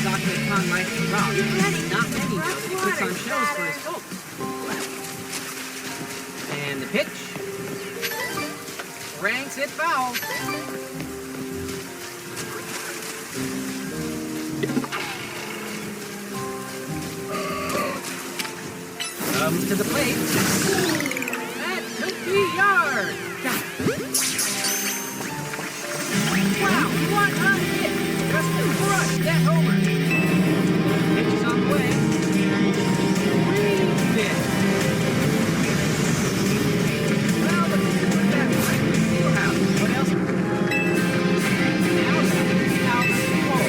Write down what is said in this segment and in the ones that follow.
Dr. Khan likes to rock. Not many know he puts on shows for his folks. And the pitch. Ranks it foul. Comes to the plate. That could be yard. Wow, what a hit! Just crushed that homer. Pitch is on the way. Reads it. Well, the pitcher put that right in the wheelhouse. What else? Now it's out of control.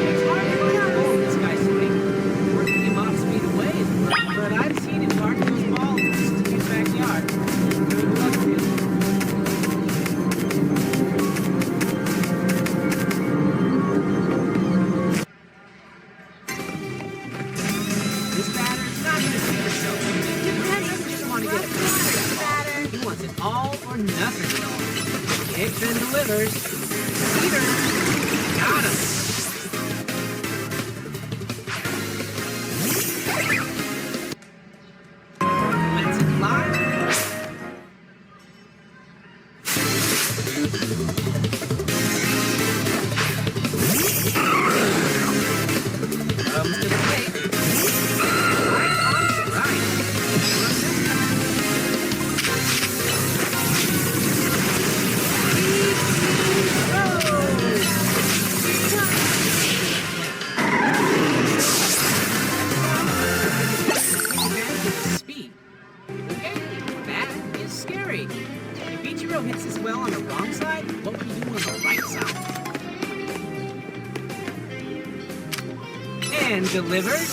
It's hard to find out what this guy's swing. Working him off speed away, but I've seen him park those balls just in his backyard. Good luck to him. This batter's not going to see himself. He doesn't want to get it. He wants it all or nothing. Hits and delivers. Peter got him. Lets it fly. Comes to the plate. Right on strike. Speed. Okay, that is scary. If Ichiro hits this well on the wrong side, what would he do on the right side? And delivers.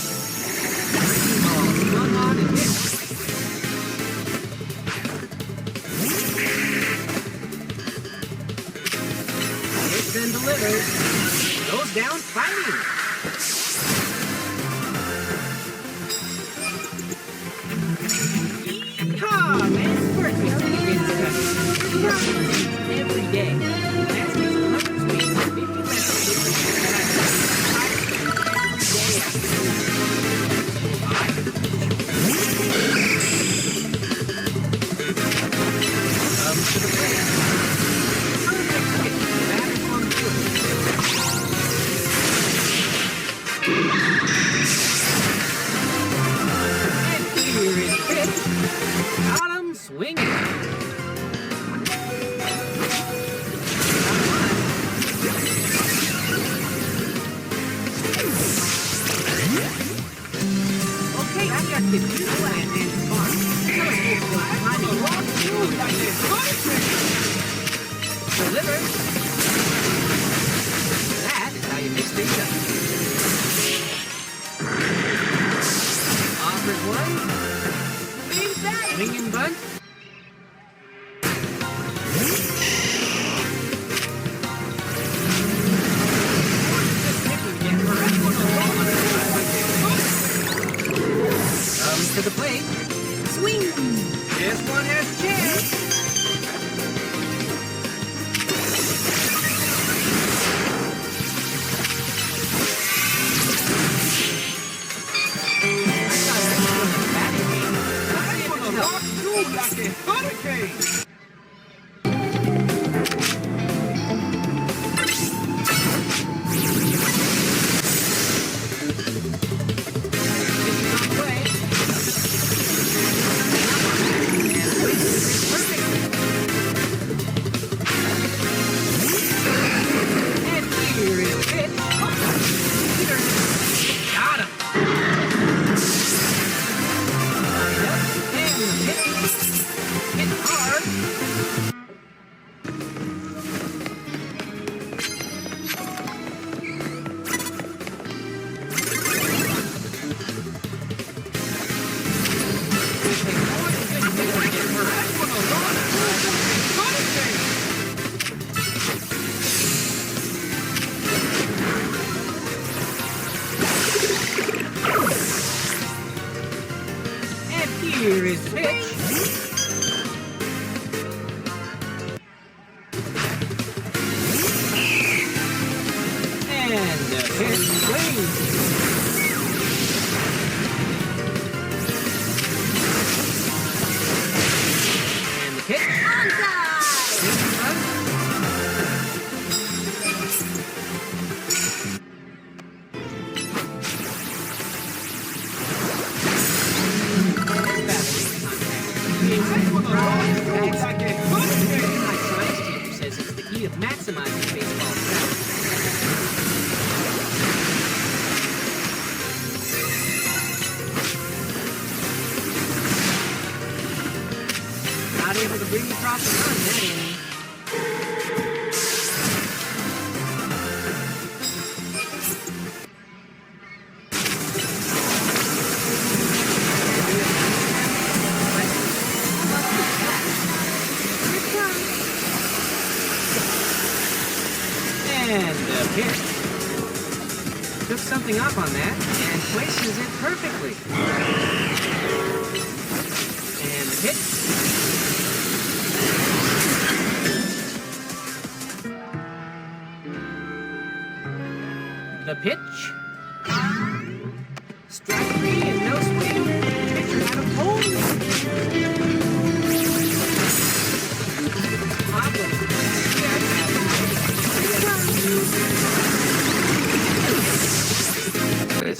Ball swung on and hit. Hits and delivers. Goes down fighting. Yeehaw, man. First, we see against every day. That's his 100 swings, 50 Comes to the plate. Perfect hit. Batter's on the field. And here is pitch. Got him swinging. Okay, I've got this new land and farm. Delivered. That is how you mix things up. Offers one. Swing and bunt. Comes to the plate. Swing. This one has a chance. Hurricane! Hit hard. And pitch, swing. And the pitch. Of maximizing baseball not able to bring across the run that inning. And the pitch. Took something up on that and places it perfectly. And the pitch. The pitch. Strike three and no swing. Pitcher out of home.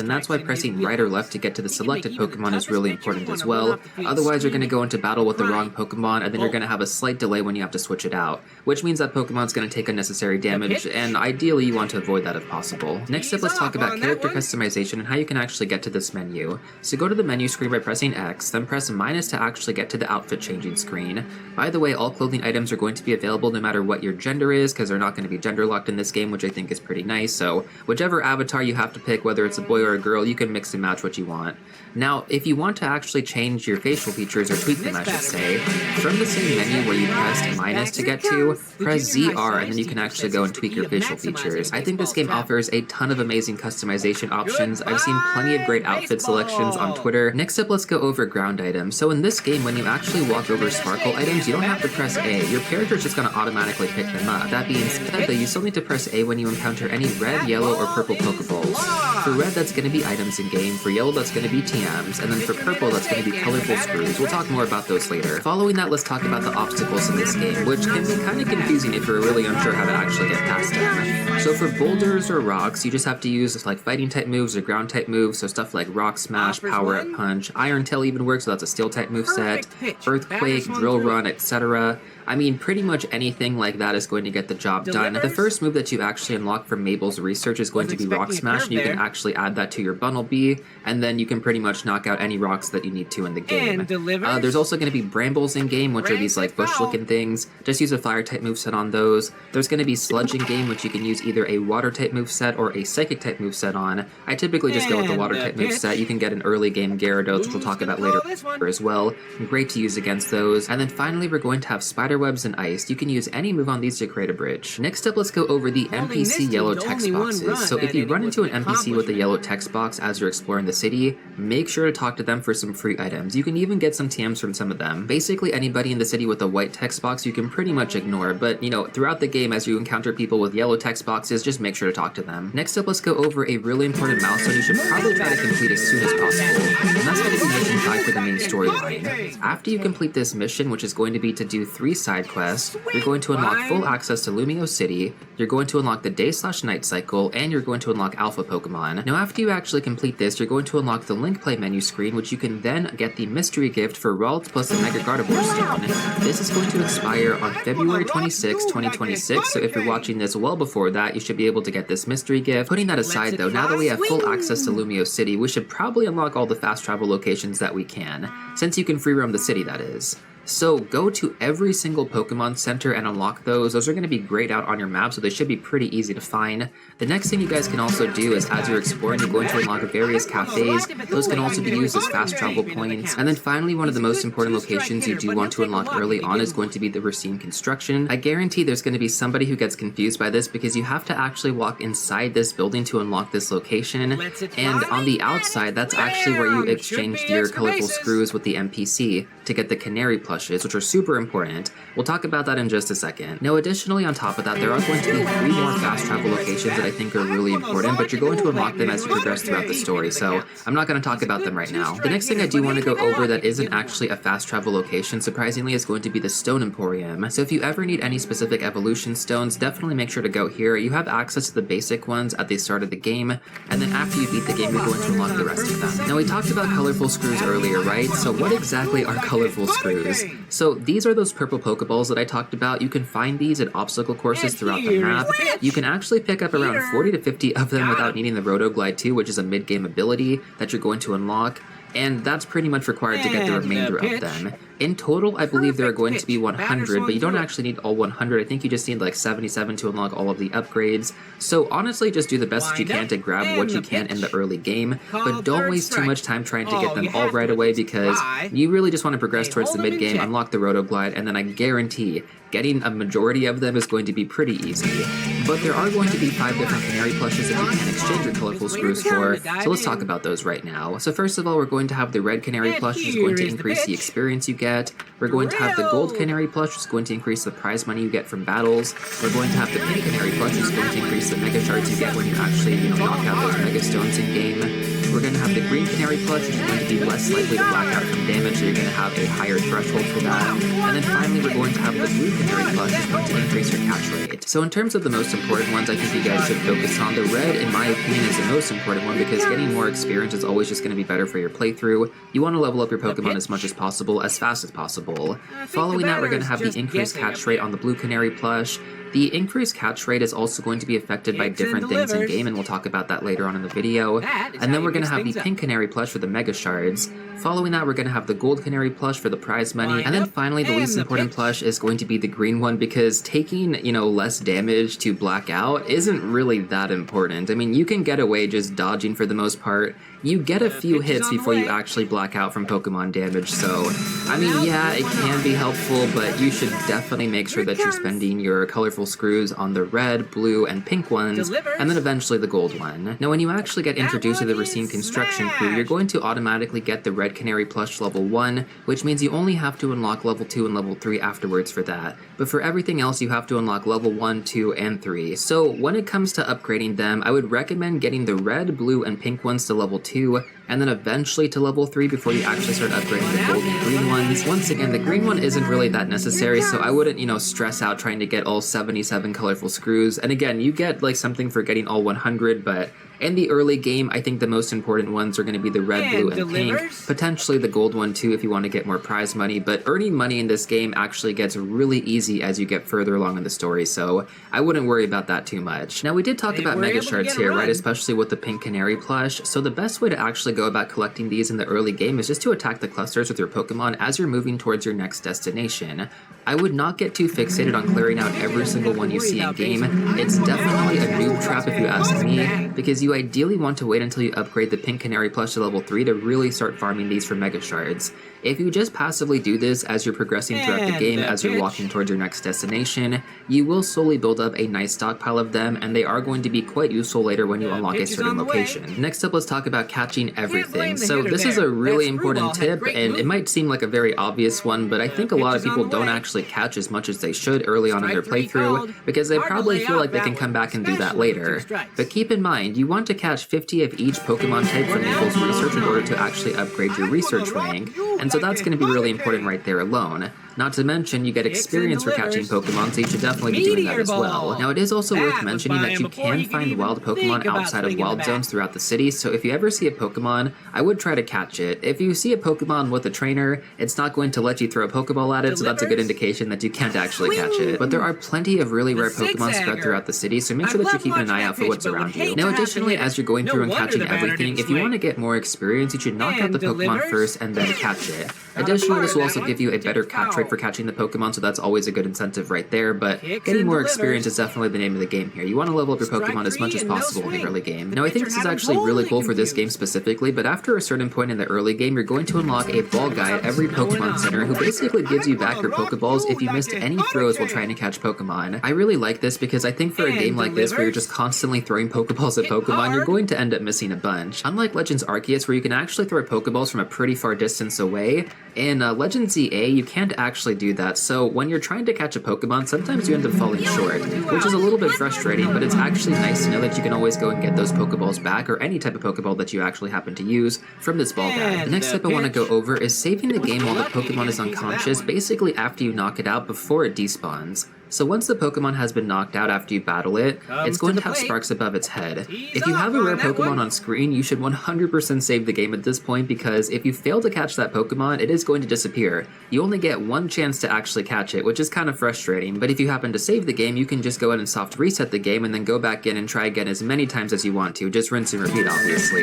And that's why pressing right or left to get to the selected Pokemon is really important as well. Otherwise, you're going to go into battle with the wrong Pokemon, and then you're going to have a slight delay when you have to switch it out, which means that Pokemon's going to take unnecessary damage, and ideally you want to avoid that if possible. Next up, let's talk about character customization and how you can actually get to this menu. So go to the menu screen by pressing X, then press minus to actually get to the outfit changing screen. By the way, all clothing items are going to be available no matter what your gender is, because they're not going to be gender locked in this game, which I think is pretty nice, so whichever avatar you have to pick, whether it's a boy or a girl, you can mix and match what you want. Now, if you want to actually change your facial features, or tweak them I should say, from the same menu where you pressed minus to get to, press ZR and then you can actually go and tweak your facial features. I think this game offers a ton of amazing customization options. I've seen plenty of great outfit selections on Twitter. Next up, let's go over ground items. So in this game, when you actually walk over Sparkle items, you don't have to press A. Your character's just going to automatically pick them up. That being said, though, you still need to press A when you encounter any red, yellow, or purple Pokeballs. For red, that's going to be items in-game. For yellow, that's going to be TMs. And then for purple, that's going to be colorful screws. We'll talk more about those later. Following that, let's talk about the obstacles in this game, which can be kind of confusing if you're really unsure how to actually get past them. So for boulders or rocks, you just have to use like fighting type moves or ground type moves, so stuff like Rock Smash, Power Up Punch, Iron Tail even works, so that's a steel type moveset, Earthquake, Drill Run, etc. I mean, pretty much anything like that is going to get the job done. The first move that you actually unlock from Mabel's research is going to be Rock Smash, and you can actually add that to your Bunnelby, and then you can pretty much knock out any rocks that you need to in the game. There's also going to be Brambles in-game, which are these like bush-looking things. Just use a Fire-type moveset on those. There's going to be Sludge in-game, which you can use either a Water-type moveset or a Psychic-type moveset on. I typically just go with the Water-type moveset. You can get an early-game Gyarados, which we'll talk about later as well. Great to use against those. And then finally, we're going to have Spiderwebs and Ice. You can use any move on these to create a bridge. Next up, let's go over the NPC yellow text boxes. So if you run into an NPC with a yellow text box as you're exploring the city, make sure to talk to them for some free items. You can even get some TMs from some of them. Basically, anybody in the city with a white text box you can pretty much ignore, but you know, throughout the game as you encounter people with yellow text boxes, just make sure to talk to them. Next up, let's go over a really important milestone you should probably try to complete as soon as possible, and that's going to be mission 5 for the main storyline. After you complete this mission, which is going to be to do 3 side quests, you're going to unlock full access to Lumio City, you're going to unlock the day/night cycle, and you're going to unlock Alpha Pokemon. Now after you actually complete this, you're going to unlock the Link Play menu screen, which you can then get the mystery gift for Ralts plus the Mega Gardevoir Stone. This is going to expire on February 26, 2026, so if you're watching this well before that, you should be able to get this mystery gift. Putting that aside though, now that we have full access to Lumio City, we should probably unlock all the fast travel locations that we can, since you can free roam the city, that is. So go to every single Pokemon Center and unlock those. Those are going to be grayed out on your map, so they should be pretty easy to find. The next thing you guys can also do is, as you're exploring, you're going to unlock various cafes. Those can also be used as fast travel points. And then finally, one of the most important locations you do want to unlock early on is going to be the Racine Construction. I guarantee there's going to be somebody who gets confused by this, because you have to actually walk inside this building to unlock this location. And on the outside, that's actually where you exchanged your colorful screws with the NPC to get the Canary plushie. plushes, which are super important. We'll talk about that in just a second. Now, additionally, on top of that, there are going to be 3 more fast travel locations that I think are really important, but you're going to unlock them as you progress throughout the story, so I'm not going to talk about them right now. The next thing I do want to go over that isn't actually a fast travel location, surprisingly, is going to be the Stone Emporium. So if you ever need any specific evolution stones, definitely make sure to go here. You have access to the basic ones at the start of the game, and then after you beat the game, you're going to unlock the rest of them. Now, we talked about colorful screws earlier, right? So what exactly are colorful screws? So these are those purple Pokeballs that I talked about. You can find these at obstacle courses throughout the map. You can actually pick up around 40 to 50 of them without needing the Roto Glide 2, which is a mid-game ability that you're going to unlock, and that's pretty much required to get the remainder of them. In total, I believe there are going to be 100, but you don't actually need all 100. I think you just need like 77 to unlock all of the upgrades. So honestly, just do the best that you can to grab what you can in the early game, but don't waste too much time trying to get them all right away, because you really just want to progress towards the mid-game, unlock the Roto Glide, and then I guarantee getting a majority of them is going to be pretty easy. But there are going to be 5 different Canary plushes that you can exchange your colorful screws for, so let's talk about those right now. So first of all, we're going to have the Red Canary plush, which is going to increase the experience you get. We're going to have the Gold Canary plush, which is going to increase the prize money you get from battles. We're going to have the Pink Canary plush, which is going to increase the Mega Shards you get when you actually, knock out those Mega Stones in game. We're going to have the Green Canary plush, which is going to be less likely to black out from damage, so you're going to have a higher threshold for that. And then finally, we're going to have the Blue Canary plush, which is going to increase your catch rate. So in terms of the most important ones, I think you guys should focus on the red, in my opinion, is the most important one, because getting more experience is always just going to be better for your playthrough. You want to level up your Pokemon as much as possible, as fast as possible. Following that, we're going to have the increased catch rate on the Blue Canary plush. The increased catch rate is also going to be affected by different things in game, and we'll talk about that later on in the video. And then we're going to have the Pink Canary plush for the Mega Shards. Following that, we're going to have the Gold Canary plush for the prize money. And then finally, the least important plush is going to be the green one, because taking, less damage to black out isn't really that important. I mean, you can get away just dodging for the most part. You get a few hits before you actually black out from Pokemon damage, so, I mean, yeah, it can be helpful, but you should definitely make sure that you're spending your colorful screws on the red, blue, and pink ones, and then eventually the gold one. Now, when you actually get introduced to the Racine Construction Crew, you're going to automatically get the Red Canary plush level 1, which means you only have to unlock level 2 and level 3 afterwards for that. But for everything else, you have to unlock level 1, 2, and 3. So when it comes to upgrading them, I would recommend getting the red, blue, and pink ones to level 2, and then eventually to level 3 before you actually start upgrading the gold and green ones. Once again, the green one isn't really that necessary, so I wouldn't, stress out trying to get all 77 colorful screws. And again, you get like something for getting all 100, but in the early game, I think the most important ones are going to be the red, blue, and pink, potentially the gold one too if you want to get more prize money, but earning money in this game actually gets really easy as you get further along in the story, so I wouldn't worry about that too much. Now, we did talk about Mega Shards here, right, especially with the Pink Canary plush, so the best way to actually go about collecting these in the early game is just to attack the clusters with your Pokemon as you're moving towards your next destination. I would not get too fixated on clearing out every single one you see in game. It's definitely a noob trap if you ask me, because you ideally want to wait until you upgrade the Pink Canary plush to level 3 to really start farming these for Mega Shards. If you just passively do this as you're progressing throughout the game, as you're walking towards your next destination, you will slowly build up a nice stockpile of them, and they are going to be quite useful later when you unlock a certain location. Next up, let's talk about catching everything. So this is a really important tip, and it might seem like a very obvious one, but I think a lot of people don't actually catch as much as they should early on in their playthrough, because they probably feel like they can come back and do that later. But keep in mind, you want to catch 50 of each Pokemon type from Naples Research in order to actually upgrade your research rank, and so that's going to be really important right there alone. Not to mention, you get experience for catching Pokemon, so you should definitely be doing that as well. Now, it is also worth mentioning that you can find wild Pokemon outside of wild zones throughout the city, so if you ever see a Pokemon, I would try to catch it. If you see a Pokemon with a trainer, it's not going to let you throw a Pokeball at it, so that's a good indication that you can't actually catch it. But there are plenty of really rare Pokemon spread throughout the city, so make sure that you're keeping an eye out for what's around you. Now, additionally, as you're going through and catching everything, if you want to get more experience, you should knock out the Pokemon first and then catch it. Additionally, this will also give you a better catch rate for catching the Pokemon, so that's always a good incentive right there, but getting more experience is definitely the name of the game here. You want to level up your Pokemon as much as possible in the early game. Now, I think this is actually really cool for this game specifically, but after a certain point in the early game, you're going to unlock a ball guy at every Pokemon Center who basically gives you back your Pokeballs if you missed any throws while trying to catch Pokemon. I really like this because I think for a game like this where you're just constantly throwing Pokeballs at Pokemon, you're going to end up missing a bunch. Unlike Legends Arceus, where you can actually throw Pokeballs from a pretty far distance away, way. In Legend ZA, you can't actually do that, so when you're trying to catch a Pokemon, sometimes you end up falling short, which is a little bit frustrating, but it's actually nice to know that you can always go and get those Pokeballs back, or any type of Pokeball that you actually happen to use, from this ball bag. The next step I want to go over is saving the game while the Pokemon is unconscious, basically after you knock it out before it despawns. So once the Pokemon has been knocked out after you battle it, it's going to have sparks above its head. If you have a rare Pokemon on screen, you should 100% save the game at this point, because if you fail to catch that Pokemon, it is going to disappear. You only get one chance to actually catch it, which is kind of frustrating, but if you happen to save the game, you can just go ahead and soft reset the game and then go back in and try again as many times as you want to, just rinse and repeat obviously.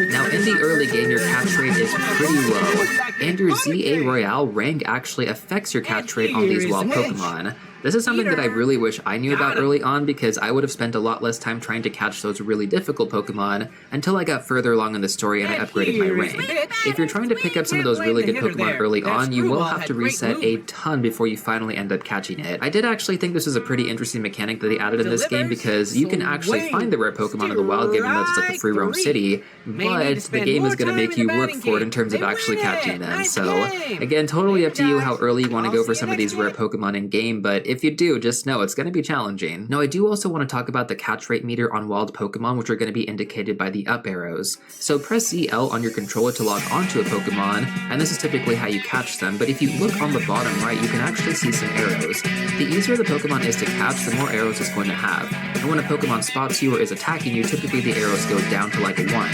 Now in the early game, your catch rate is pretty low, and your ZA Royale rank actually affects your catch rate on these wild Pokemon. This is something that I really wish I knew about early on, because I would have spent a lot less time trying to catch those really difficult Pokemon until I got further along in the story and I upgraded my rank. If you're trying to pick up some of those really good Pokemon early on, you will have to reset a ton before you finally end up catching it. I did actually think this was a pretty interesting mechanic that they added in this game, because you can actually find the rare Pokemon in the wild, given that it's like a free roam city, but the game is going to make you work for it in terms of actually catching them. So again, totally up to you how early you want to go for some of these rare Pokemon in game, but if you do, just know it's going to be challenging. Now I do also want to talk about the catch rate meter on wild Pokemon, which are going to be indicated by the up arrows. So press ZL on your controller to log onto a Pokemon, and this is typically how you catch them, but if you look on the bottom right, you can actually see some arrows. The easier the Pokemon is to catch, the more arrows it's going to have. And when a Pokemon spots you or is attacking you, typically the arrows go down to like a 1.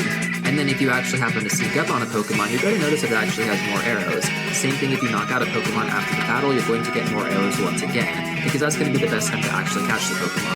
And then if you actually happen to sneak up on a Pokemon, you're going to notice that it actually has more arrows. Same thing if you knock out a Pokemon after the battle, you're going to get more arrows once again, because that's going to be the best time to actually catch the Pokemon.